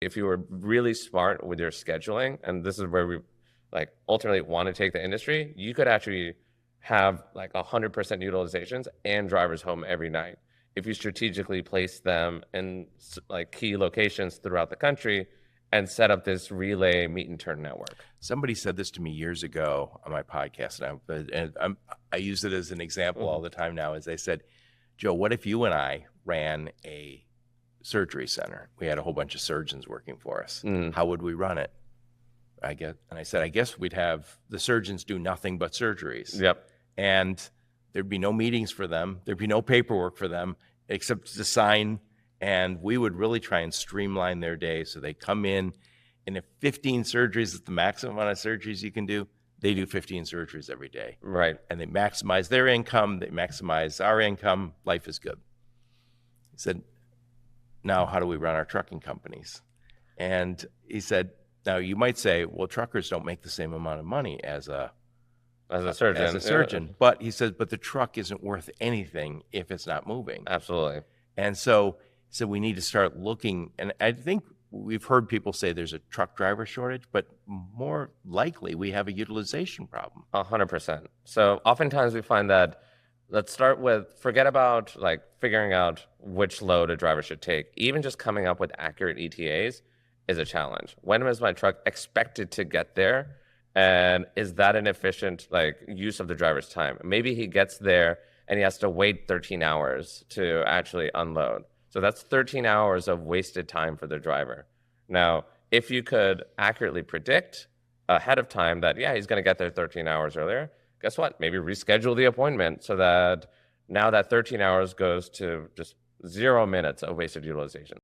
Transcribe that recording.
If you were really smart with your scheduling, and this is where we like ultimately want to take the industry, you could actually have like 100% utilizations and drivers home every night if you strategically place them in like key locations throughout the country and set up this relay meet and turn network. Somebody said this to me years ago on my podcast, I use it as an example all the time now. As they said, Joe, what if you and I ran a surgery center? We had a whole bunch of surgeons working for us. How would we run it? I guess we'd have the surgeons do nothing but surgeries. Yep. And there'd be no meetings for them. There'd be no paperwork for them except to sign. And we would really try and streamline their day. So they come in, and if 15 surgeries is the maximum amount of surgeries you can do, they do 15 surgeries every day. Right. And they maximize their income. They maximize our income. Life is good. He said, now how do we run our trucking companies? And he said, now you might say, well, truckers don't make the same amount of money as a surgeon. But he says, but the truck isn't worth anything if it's not moving. Absolutely. And so we need to start looking, and I think we've heard people say there's a truck driver shortage, but more likely we have a utilization problem. 100%. So oftentimes we find that, let's start with, forget about like figuring out which load a driver should take. Even just coming up with accurate ETAs is a challenge. When is my truck expected to get there? And is that an efficient like use of the driver's time? Maybe he gets there and he has to wait 13 hours to actually unload. So that's 13 hours of wasted time for the driver. Now, if you could accurately predict ahead of time that, yeah, he's going to get there 13 hours earlier, guess what? Maybe reschedule the appointment so that now that 13 hours goes to just 0 minutes of wasted utilization.